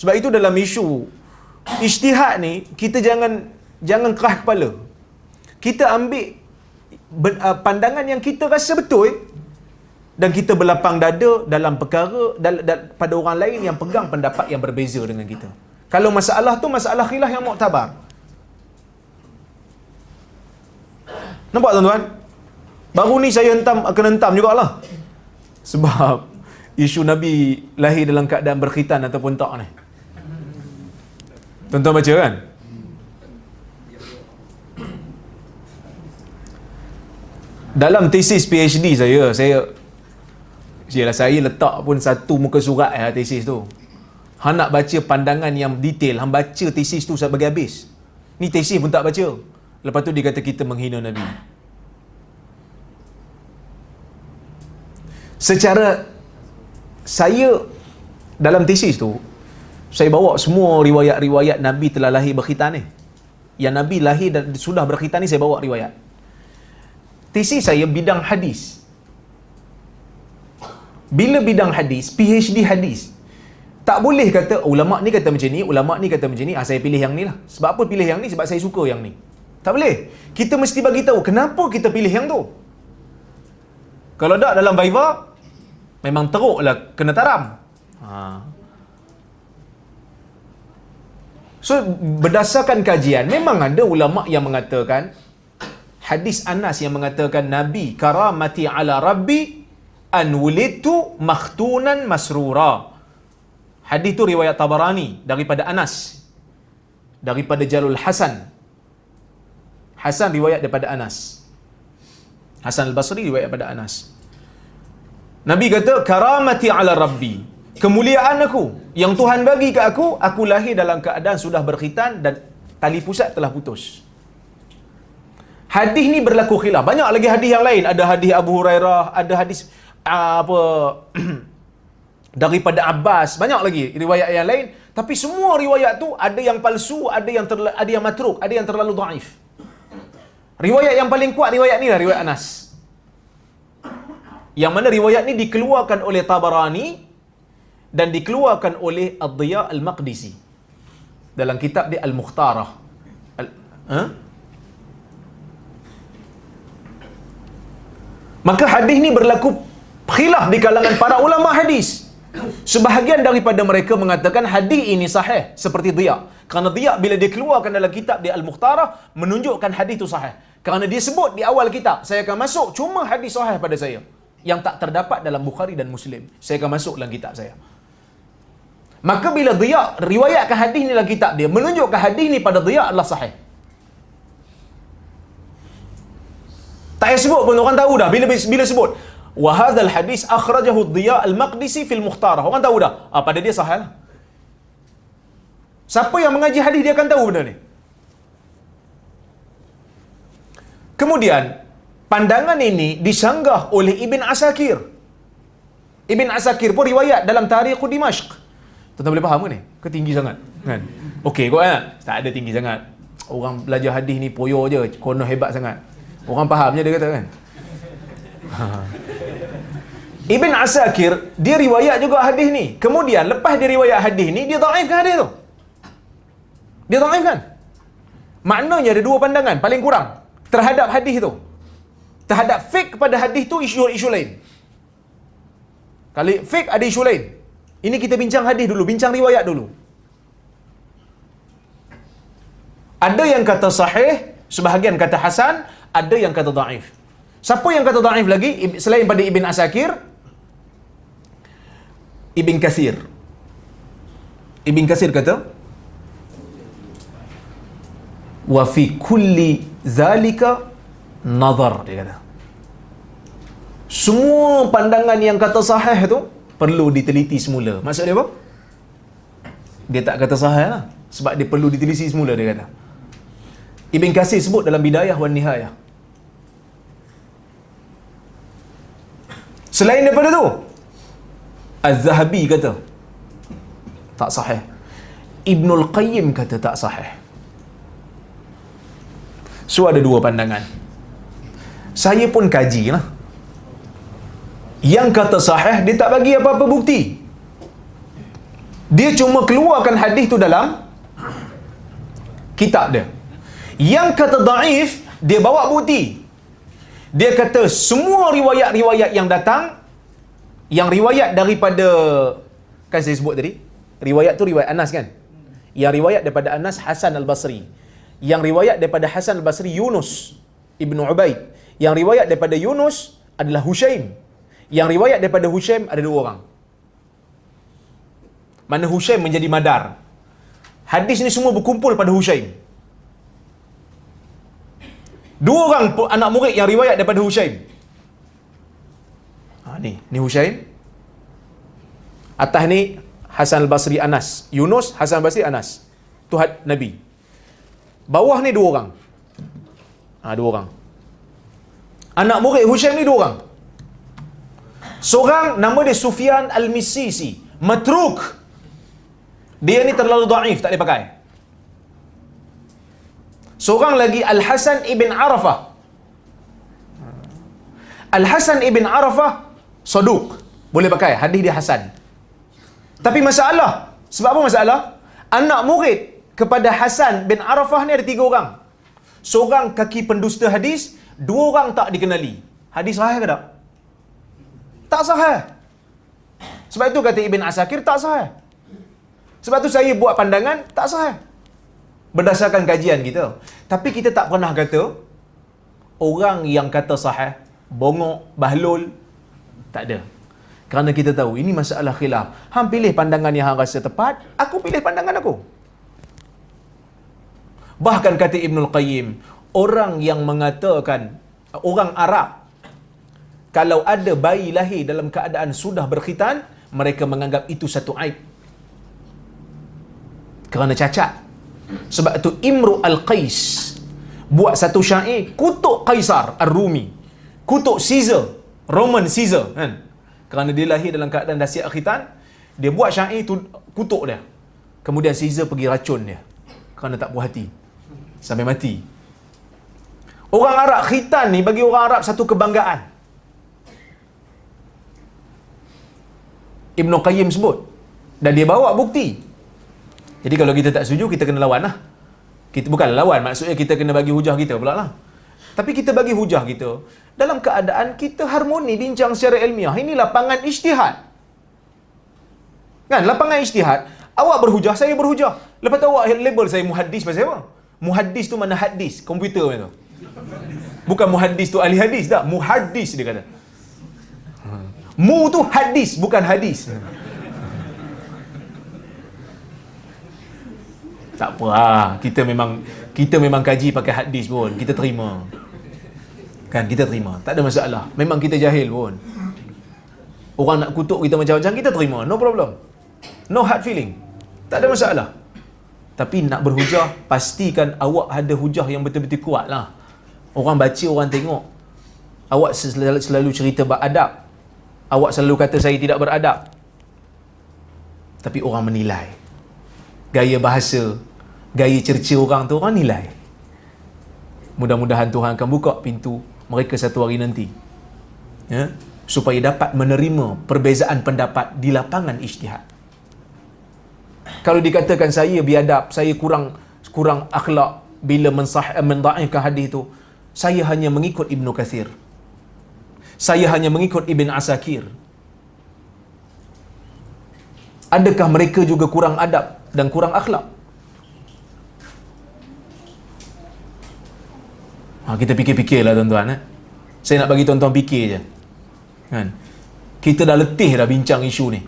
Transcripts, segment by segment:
Sebab itu dalam isu ijtihad ni, kita jangan keras kepala. Kita ambil pandangan yang kita rasa betul, dan kita berlapang dada dalam perkara pada orang lain yang pegang pendapat yang berbeza dengan kita. Kalau masalah tu masalah khilaf yang muktabar. Nampak tuan-tuan? Baru ni saya kena hentam jugalah. Sebab isu Nabi lahir dalam keadaan berkhitan ataupun tak ni. Tuan-tuan baca kan? Dalam tesis PhD saya letak pun satu muka surat tesis tu. Hang nak baca pandangan yang detail, hang baca tesis tu sampai habis. Ni tesis pun tak baca. Lepas tu dia kata kita menghina Nabi. Secara saya dalam tesis tu, saya bawa semua riwayat-riwayat Nabi telah lahir berkhitan ni. Yang Nabi lahir dan sudah berkhitan ni saya bawa riwayat. Tesis saya bidang hadis. Bila bidang hadis, PhD hadis, tak boleh kata ulama' ni kata macam ni, ulama' ni kata macam ni, saya pilih yang ni lah. Sebab apa pilih yang ni? Sebab saya suka yang ni. Tak boleh. Kita mesti bagi tahu kenapa kita pilih yang tu. Kalau tak dalam Viva, memang teruklah kena taram. So, berdasarkan kajian, memang ada ulama' yang mengatakan, hadis Anas yang mengatakan Nabi karamati ala rabbi an wulidtu makhtunan masrura. Hadis tu riwayat Tabarani daripada Anas, daripada Jalul Hasan. Hasan riwayat daripada Anas. Hasan al-Basri riwayat daripada Anas. Nabi kata karamati ala rabbi, kemuliaan aku yang Tuhan bagi ke aku lahir dalam keadaan sudah berkhitan dan tali pusat telah putus. Hadis ni berlaku khilaf. Banyak lagi hadis yang lain. Ada hadis Abu Hurairah, ada hadis daripada Abbas, banyak lagi riwayat yang lain. Tapi semua riwayat tu ada yang palsu, ada yang matruk, ada yang terlalu dhaif. Riwayat yang paling kuat riwayat ni lah, riwayat Anas. Yang mana riwayat ni dikeluarkan oleh Tabarani dan dikeluarkan oleh Ad-Diya Al-Maqdisi dalam kitab dia Al-Mukhtarah. Maka hadis ni berlaku khilaf di kalangan para ulama hadis. Sebahagian daripada mereka mengatakan hadis ini sahih seperti Diya. Kerana Diya bila dia keluarkan dalam kitab dia Al-Mukhtarah menunjukkan hadis itu sahih. Kerana dia sebut di awal kitab, saya akan masuk cuma hadis sahih pada saya yang tak terdapat dalam Bukhari dan Muslim. Saya akan masuk dalam kitab saya. Maka bila Diya riwayatkan hadis ni dalam kitab dia, menunjukkan hadis ni pada Diya adalah sahih. Tak payah sebut pun orang tahu dah. Bila sebut wa hadzal hadis akhrajahu Diya Al-Maqdisi fil Mukhtarah, orang tahu dah pada dia sahih lah. Siapa yang mengaji hadis dia akan tahu benda ni. Kemudian pandangan ini disanggah oleh Ibn Asakir. Ibn Asakir pun riwayat dalam Tarikh Dimashq. Tuan-tuan boleh faham ke ni? Ke tinggi sangat? Kan? Okey kot kan? Tak ada tinggi sangat. Orang belajar hadis ni poyo je, kono hebat sangat. Orang faham je dia kata kan. Ibn Asakir dia riwayat juga hadis ni. Kemudian lepas dia riwayat hadis ni, dia dhaifkan hadis tu. Dia dhaifkan. Maknanya ada dua pandangan paling kurang terhadap hadis tu. Terhadap fake pada hadis tu isu lain. Kalau fake ada isu lain. Ini kita bincang hadis dulu, bincang riwayat dulu. Ada yang kata sahih, sebahagian kata hasan, ada yang kata dhaif. Siapa yang kata dhaif lagi selain pada Ibn Asakir? Ibn Katsir. Ibn Katsir kata wa fi kulli zalika nazar, dia kata semua pandangan yang kata sahih tu perlu diteliti semula. Maksud dia apa? Dia tak kata sahih lah, sebab dia perlu diteliti semula, dia kata. Ibn Katsir sebut dalam Bidayah wan Nihayah. Selain daripada tu, Az-Zahabi kata tak sahih. Ibnul Qayyim kata tak sahih. So ada dua pandangan. Saya pun kaji lah. Yang kata sahih, dia tak bagi apa-apa bukti. Dia cuma keluarkan hadis tu dalam kitab dia. Yang kata daif, dia bawa bukti. Dia kata semua riwayat-riwayat yang datang, yang riwayat daripada, kan saya sebut tadi, riwayat tu riwayat Anas kan? Yang riwayat daripada Anas, Hasan Al-Basri. Yang riwayat daripada Hasan Al-Basri, Yunus Ibn Ubaid. Yang riwayat daripada Yunus adalah Hushaim. Yang riwayat daripada Hushaim ada 2 orang. Mana Hushaim menjadi madar. Hadis ni semua berkumpul pada Hushaim. 2 orang anak murid yang riwayat daripada Hushaim. Ni Hushaim. Atas ni Hasan Al-Basri, Anas. Yunus, Hasan Al-Basri, Anas. Tu Nabi. Bawah ni 2 orang. 2 orang. Anak murid Hushaim ni 2 orang. Seorang nama dia Sufyan Al-Misisi, matruk. Dia ni terlalu dhaif, tak boleh pakai. Seorang lagi Al-Hasan Ibn Arafah. Al-Hasan Ibn Arafah saduq, boleh pakai, hadis dia hasan. Tapi masalah, sebab apa masalah? Anak murid kepada Hasan bin Arafah ni ada 3 orang. Seorang kaki pendusta hadis, 2 orang tak dikenali. Hadis sahih ke tak? Tak sahih. Sebab itu kata Ibn Asakir tak sahih. Sebab tu saya buat pandangan tak sahih berdasarkan kajian kita. Tapi kita tak pernah kata orang yang kata sahih bongok, bahlul. Tak ada. Kerana kita tahu ini masalah khilaf. Hang pilih pandangan yang hang rasa tepat, aku pilih pandangan aku. Bahkan kata Ibnul Qayyim, orang yang mengatakan, orang Arab, kalau ada bayi lahir dalam keadaan sudah berkhitan, mereka menganggap itu satu aib. Kerana cacat. Sebab itu Imru Al-Qais buat satu syair kutuk Kaisar Ar-Rumi, kutuk Caesar, Roman Caesar kan? Kerana dia lahir dalam keadaan dah siap khitan, dia buat syair tu kutuk dia. Kemudian Caesar pergi racun dia kerana tak puas hati sampai mati. Orang Arab khitan ni bagi orang Arab satu kebanggaan. Ibn Qayyim sebut dan dia bawa bukti. Jadi kalau kita tak setuju, kita kena lawan lah. Kita bukan lawan, maksudnya kita kena bagi hujah kita pula lah. Tapi kita bagi hujah kita dalam keadaan kita harmoni bincang secara ilmiah. Ini lapangan ijtihad. Kan, lapangan ijtihad. Awak berhujah, saya berhujah. Lepas tu awak label saya muhaddis pasal apa? Muhaddis tu mana hadis? Komputer tu. Bukan muhaddis tu ahli hadis tak. Muhaddis dia kata. Mu tu hadis, bukan hadis. Tak apa lah. Kita memang kaji pakai hadis pun. Kita terima. Kan, kita terima. Tak ada masalah. Memang kita jahil pun. Orang nak kutuk kita macam-macam, kita terima. No problem. No hard feeling. Tak ada masalah. Tapi nak berhujah, pastikan awak ada hujah yang betul-betul kuat lah. Orang baca, orang tengok. Awak selalu cerita beradab. Awak selalu kata saya tidak beradab. Tapi orang menilai. Gaya bahasa, gaya cerca orang tu, orang nilai. Mudah-mudahan Tuhan akan buka pintu mereka satu hari nanti. Ya? Supaya dapat menerima perbezaan pendapat di lapangan ijtihad. Kalau dikatakan saya biadab, saya kurang akhlak bila mendhaifkan hadis itu, saya hanya mengikut Ibnu Kathir. Saya hanya mengikut Ibn Asakir. Adakah mereka juga kurang adab dan kurang akhlak? Kita fikir-fikirlah tuan-tuan. Saya nak bagi tuan-tuan fikir je. Kan? Kita dah letih dah bincang isu ni.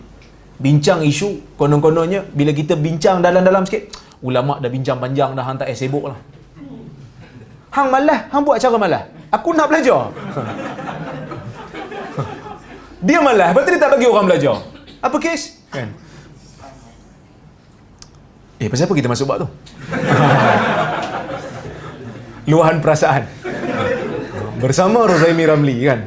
Bincang isu, konon-kononnya bila kita bincang dalam-dalam sikit, ulama' dah bincang panjang dah, hang tak payah sibuk lah. Hang malas, hang buat cara malas. Aku nak belajar. Dia malas, lepas tu dia tak bagi orang belajar. Apa kes? Kan? Pasal apa kita masuk bab tu? Luahan perasaan. Bersama Rozaimi Ramli kan?